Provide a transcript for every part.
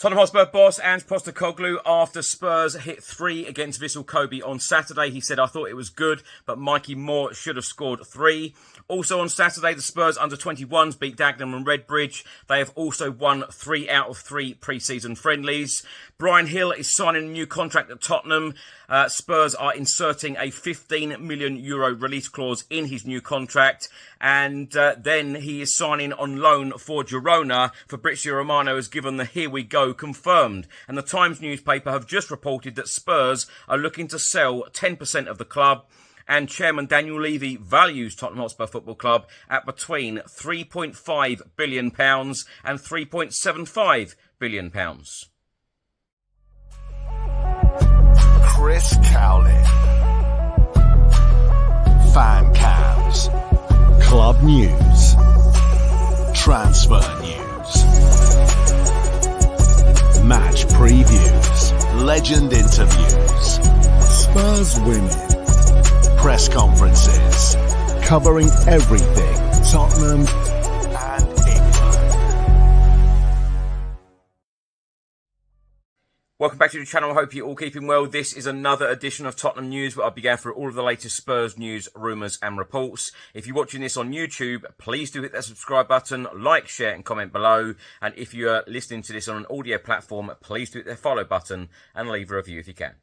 Tottenham Hotspur boss Ange Postecoglou, after Spurs hit 3 against Vissel on Saturday, he said, "I thought it was good, but Mikey Moore should have scored 3. Also on Saturday, the Spurs under-21s beat Dagenham and Redbridge. They have also won 3 out of 3 pre-season friendlies. Bryan Gil is signing a new contract at Tottenham. Spurs are inserting a €15 million release clause in his new contract. And then he is signing on loan for Girona. Fabrizio Romano has given the "here we go" confirmed. And the Times newspaper have just reported that Spurs are looking to sell 10% of the club. And Chairman Daniel Levy values Tottenham Hotspur Football Club at between £3.5 billion and £3.75 billion. Chris Cowlin. Fan cams. Club news. Transfer news. Match previews. Legend interviews. Spurs winning. Press conferences. Covering everything Tottenham and England. Welcome back to the channel. I hope you're all keeping well. This is another edition of Tottenham News, where I'll be going through all of the latest Spurs news, rumours and reports. If you're watching this on YouTube, please do hit that subscribe button, like, share and comment below. And if you're listening to this on an audio platform, please do hit the follow button and leave a review if you can.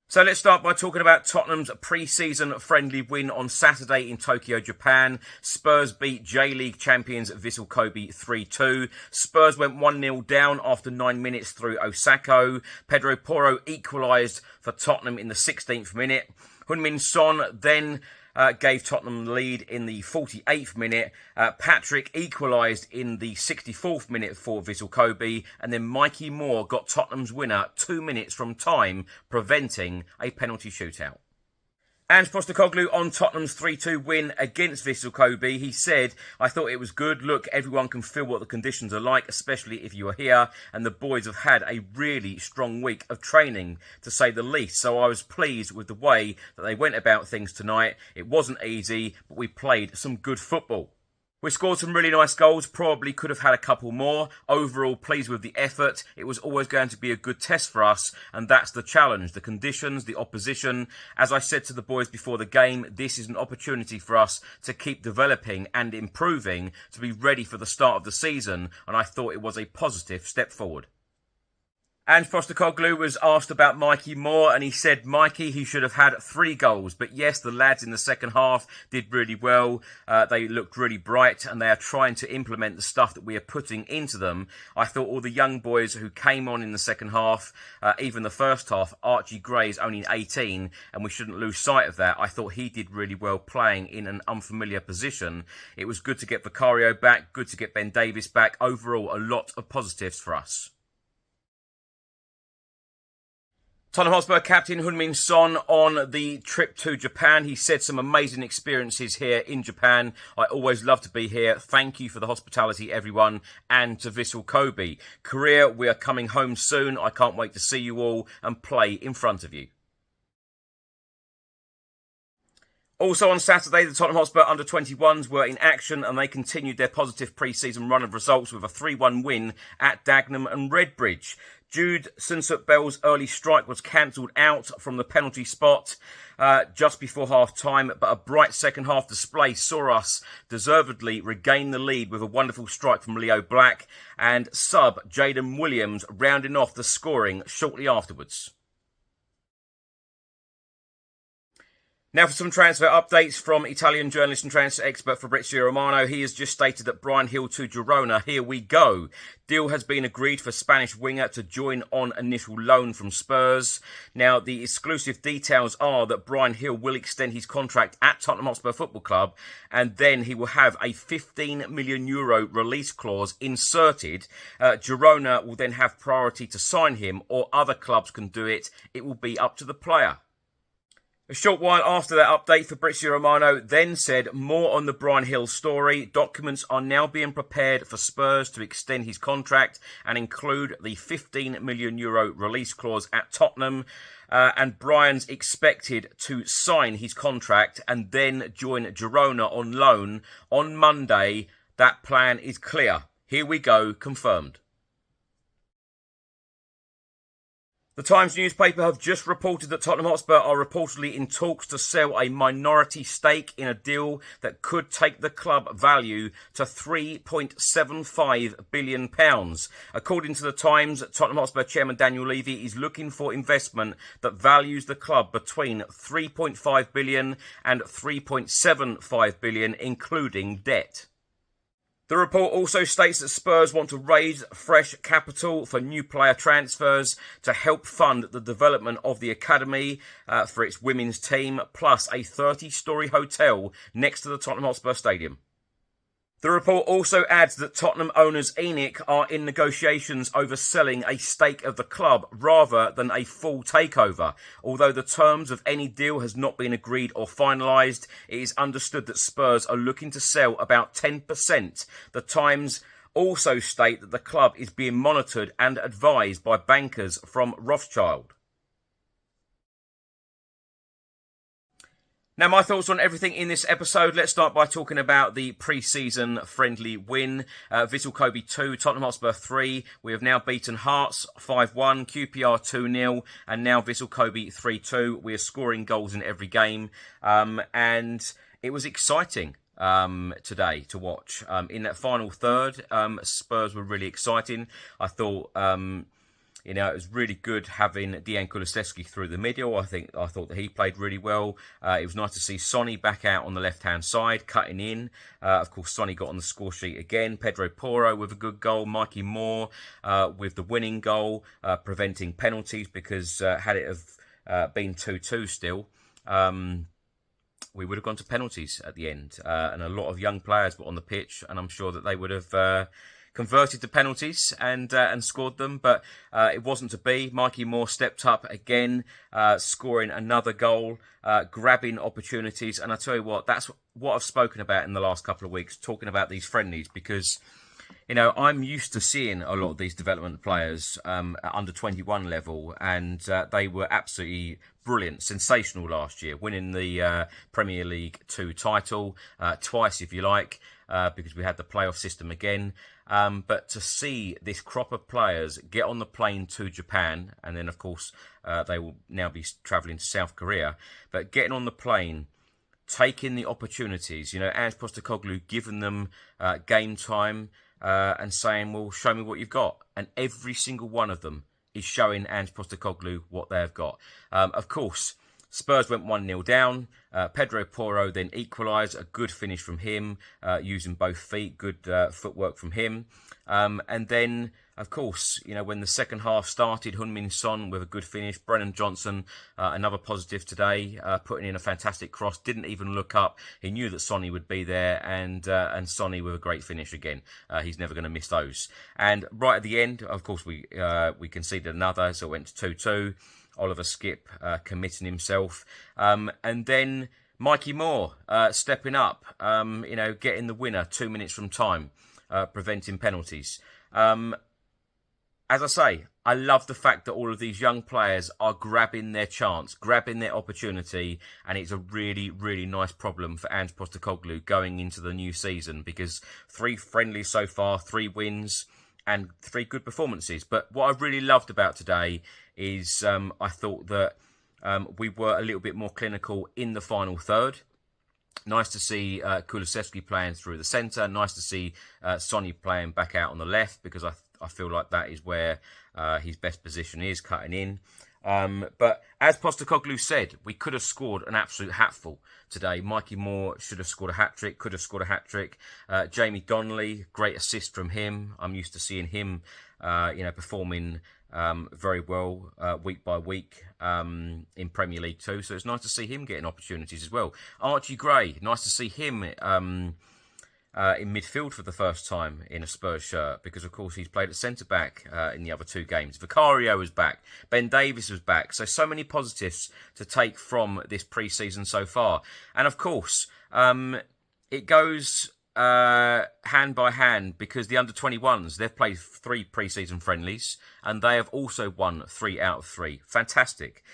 So let's start by talking about Tottenham's pre-season friendly win on Saturday in Tokyo, Japan. Spurs beat J-League champions Vissel 3-2. Spurs went 1-0 down after 9 minutes through Osako. Pedro Porro equalised for Tottenham in the 16th minute. Heung-Min Son then gave Tottenham the lead in the 48th minute. Patrick equalised in the 64th minute for Vissel Kobe, and then Mikey Moore got Tottenham's winner 2 minutes from time, preventing a penalty shootout. Ange Postecoglou on Tottenham's 3-2 win against Vissel Kobe. He said, "I thought it was good. Look, everyone can feel what the conditions are like, especially if you are here. And the boys have had a really strong week of training, to say the least. So I was pleased with the way that they went about things tonight. It wasn't easy, but we played some good football. We scored some really nice goals, probably could have had a couple more. Overall, pleased with the effort. It was always going to be a good test for us, and that's the challenge, the conditions, the opposition. As I said to the boys before the game, this is an opportunity for us to keep developing and improving to be ready for the start of the season, and I thought it was a positive step forward." Ange Postecoglou was asked about Mikey Moore, and he said Mikey, he should have had 3 goals. But yes, the lads in the second half did really well. They looked really bright, and they are trying to implement the stuff that we are putting into them. I thought all the young boys who came on in the second half, even the first half, Archie Gray's only 18, and we shouldn't lose sight of that. I thought he did really well playing in an unfamiliar position. It was good to get Vicario back, good to get Ben Davies back. Overall, a lot of positives for us. Tottenham Hotspur captain Heung-Min Son on the trip to Japan. He said some amazing experiences here in Japan. "I always love to be here. Thank you for the hospitality, everyone, and to Vissel Kobe. Korea, we are coming home soon. I can't wait to see you all and play in front of you." Also on Saturday, the Tottenham Hotspur under-21s were in action, and they continued their positive pre-season run of results with a 3-1 win at Dagenham and Redbridge. Jude Sunsut-Bell's early strike was cancelled out from the penalty spot just before half-time, but a bright second-half display saw us deservedly regain the lead with a wonderful strike from Leo Black, and sub Jaden Williams rounding off the scoring shortly afterwards. Now for some transfer updates from Italian journalist and transfer expert Fabrizio Romano. He has just stated that Bryan Gil to Girona, here we go. Deal has been agreed for Spanish winger to join on initial loan from Spurs. Now the exclusive details are that Bryan Gil will extend his contract at Tottenham Hotspur Football Club, and then he will have a €15 million release clause inserted. Girona will then have priority to sign him, or other clubs can do it. It will be up to the player. A short while after that update, Fabrizio Romano then said more on the Bryan Gil story. Documents are now being prepared for Spurs to extend his contract and include the €15 million release clause at Tottenham. And Bryan's expected to sign his contract and then join Girona on loan on Monday. That plan is clear. Here we go, confirmed. The Times newspaper have just reported that Tottenham Hotspur are reportedly in talks to sell a minority stake in a deal that could take the club value to £3.75 billion. According to the Times, Tottenham Hotspur chairman Daniel Levy is looking for investment that values the club between £3.5 billion and £3.75 billion, including debt. The report also states that Spurs want to raise fresh capital for new player transfers to help fund the development of the academy for its women's team, plus a 30-storey hotel next to the Tottenham Hotspur Stadium. The report also adds that Tottenham owners ENIC are in negotiations over selling a stake of the club rather than a full takeover. Although the terms of any deal has not been agreed or finalised, it is understood that Spurs are looking to sell about 10%. The Times also state that the club is being monitored and advised by bankers from Rothschild. Now, my thoughts on everything in this episode. Let's start by talking about the pre-season friendly win. Vissel Kobe 2, Tottenham Hotspur 3. We have now beaten Hearts 5-1, QPR 2-0, and now Vissel Kobe 3-2. We are scoring goals in every game, and it was exciting today to watch. In that final third, Spurs were really exciting. I thought... it was really good having Dejan Kulusevski through the middle. I thought that he played really well. It was nice to see Sonny back out on the left-hand side, cutting in. Of course, Sonny got on the score sheet again. Pedro Porro with a good goal. Mikey Moore with the winning goal, preventing penalties because had it have been 2-2 still, we would have gone to penalties at the end. And a lot of young players were on the pitch, and I'm sure that they would have... converted to penalties and scored them, but it wasn't to be. Mikey Moore stepped up again, scoring another goal, grabbing opportunities. And I tell you what, that's what I've spoken about in the last couple of weeks, talking about these friendlies, because I'm used to seeing a lot of these development players at under 21 level, and they were absolutely brilliant, sensational last year, winning the Premier League 2 title twice, if you like, because we had the playoff system again. But to see this crop of players get on the plane to Japan, and then, of course, they will now be travelling to South Korea, but getting on the plane, taking the opportunities, Ange Postecoglou giving them game time and saying, well, show me what you've got. And every single one of them is showing Ange Postecoglou what they've got. Of course, Spurs went 1-0 down. Pedro Porro then equalised. A good finish from him, using both feet. Good footwork from him. And then, of course, when the second half started, Heung-Min Son with a good finish. Brennan Johnson, another positive today, putting in a fantastic cross. Didn't even look up. He knew that Sonny would be there, and Sonny with a great finish again. He's never going to miss those. And right at the end, of course, we conceded another, so it went to 2-2. Oliver Skipp committing himself. And then Mikey Moore stepping up, getting the winner 2 minutes from time, preventing penalties. As I say, I love the fact that all of these young players are grabbing their chance, grabbing their opportunity, and it's a really, really nice problem for Ange Postecoglou going into the new season, because 3 friendlies so far, 3 wins, and 3 good performances. But what I really loved about today is I thought that we were a little bit more clinical in the final third. Nice to see Kulusevski playing through the centre. Nice to see Sonny playing back out on the left, because I feel like that is where his best position is, cutting in. But as Postecoglou said, we could have scored an absolute hatful today. Mikey Moore should have scored a hat-trick, could have scored a hat-trick. Jamie Donnelly, great assist from him. I'm used to seeing him, performing very well week by week in Premier League 2. So it's nice to see him getting opportunities as well. Archie Gray, nice to see him in midfield for the first time in a Spurs shirt, because of course he's played at centre-back in the other 2 games. Vicario was back. Ben Davies was back. So many positives to take from this pre-season so far. And of course, it goes hand by hand, because the under-21s, they've played 3 pre-season friendlies, and they have also won 3 out of 3. Fantastic.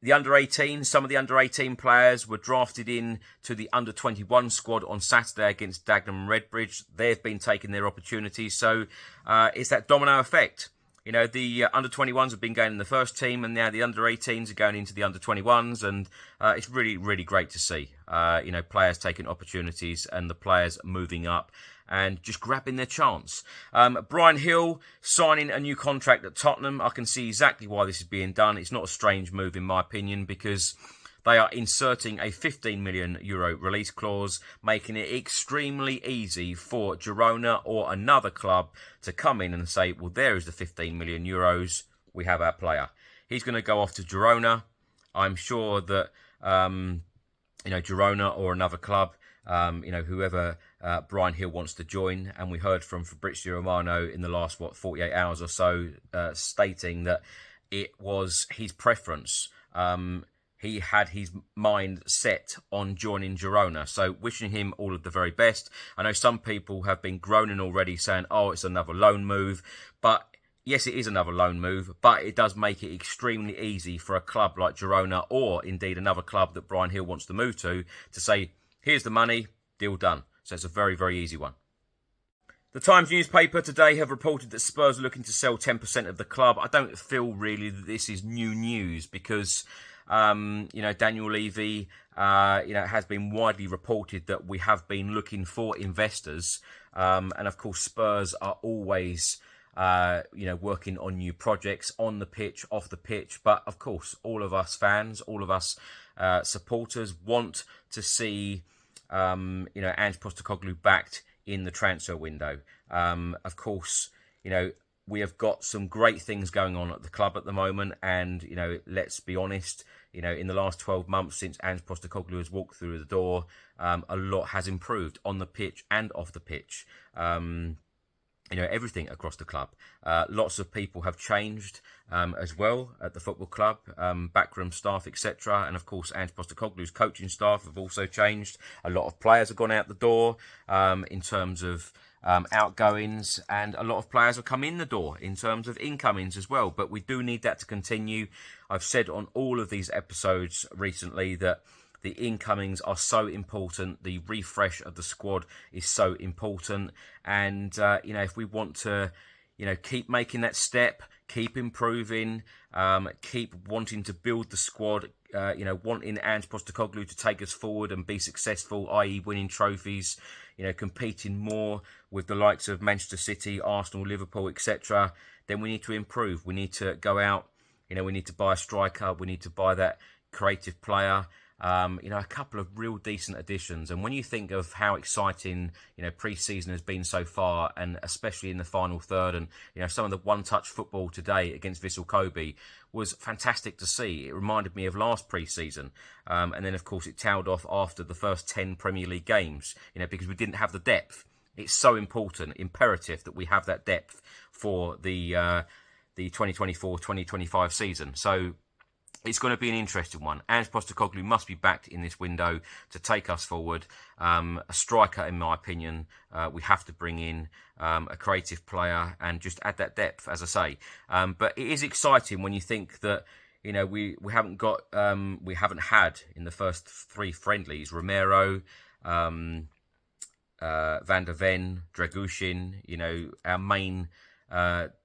The The under-18, some of the under-18 players were drafted in to the under-21 squad on Saturday against Dagenham and Redbridge. They've been taking their opportunities. So it's that domino effect. You know, the under-21s have been going in the first team, and now the under-18s are going into the under-21s, and it's really, really great to see. You know, players taking opportunities and the players moving up and just grabbing their chance. Bryan Gil signing a new contract at Tottenham. I can see exactly why this is being done. It's not a strange move, in my opinion, because they are inserting a €15 million release clause, making it extremely easy for Girona or another club to come in and say, well, there is the €15 million. We have our player. He's going to go off to Girona. I'm sure that, you know, Girona or another club, you know, whoever Bryan Gil wants to join. And we heard from Fabrizio Romano in the last, 48 hours or so, stating that it was his preference. He had his mind set on joining Girona. So wishing him all of the very best. I know some people have been groaning already saying, oh, it's another loan move. But yes, it is another loan move. But it does make it extremely easy for a club like Girona, or indeed another club that Bryan Gil wants to move to say, here's the money, deal done. So it's a very, very easy one. The Times newspaper today have reported that Spurs are looking to sell 10% of the club. I don't feel really that this is new news because you know, Daniel Levy, you know, it has been widely reported that we have been looking for investors. And of course, Spurs are always, you know, working on new projects on the pitch, off the pitch. But of course, all of us fans, all of us supporters want to see, you know, Ange Postecoglou backed in the transfer window. Of course, you know, we have got some great things going on at the club at the moment. And, you know, let's be honest, you know, in the last 12 months since Ange Postecoglou has walked through the door, a lot has improved on the pitch and off the pitch. You know, everything across the club. Lots of people have changed as well at the football club, backroom staff, etc. And of course, Ange Postecoglou's coaching staff have also changed. A lot of players have gone out the door in terms of outgoings, and a lot of players have come in the door in terms of incomings as well. But we do need that to continue. I've said on all of these episodes recently that the incomings are so important. The refresh of the squad is so important. And, you know, if we want to, you know, keep making that step, keep improving, keep wanting to build the squad, you know, wanting Ange Postecoglou to take us forward and be successful, i.e. winning trophies, you know, competing more with the likes of Manchester City, Arsenal, Liverpool, etc., then we need to improve. We need to go out, you know, we need to buy a striker, we need to buy that creative player, you know, a couple of real decent additions. And when you think of how exciting, you know, pre-season has been so far, and especially in the final third, and, you know, some of the one-touch football today against Vissel Kobe was fantastic to see. It reminded me of last pre-season. And then, of course, it tailed off after the first 10 Premier League games, you know, because we didn't have the depth. It's so important, imperative that we have that depth for the 2024-2025 season. So it's going to be an interesting one. Ange Postecoglou must be backed in this window to take us forward. A striker, in my opinion, we have to bring in a creative player and just add that depth, as I say. But it is exciting when you think that, you know, we haven't had in the first three friendlies Romero, Van der Ven, Dragushin, you know, our main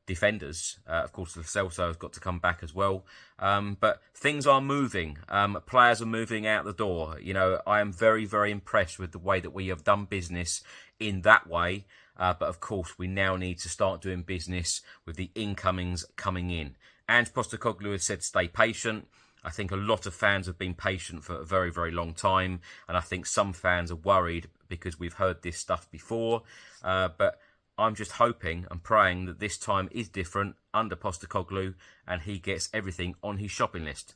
defenders. Of course, Lo Celso has got to come back as well. But things are moving. Players are moving out the door. You know, I am very, very impressed with the way that we have done business in that way. But of course, we now need to start doing business with the incomings coming in. Ange Postecoglou has said stay patient. I think a lot of fans have been patient for a very, very long time. And I think some fans are worried because we've heard this stuff before. But I'm just hoping and praying that this time is different under Postecoglou and he gets everything on his shopping list.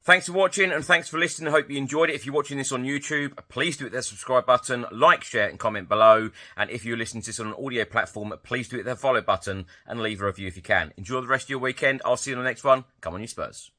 Thanks for watching and thanks for listening. I hope you enjoyed it. If you're watching this on YouTube, please do hit that subscribe button, like, share and comment below. And if you're listening to this on an audio platform, please do hit that follow button and leave a review if you can. Enjoy the rest of your weekend. I'll see you on the next one. Come on, you Spurs.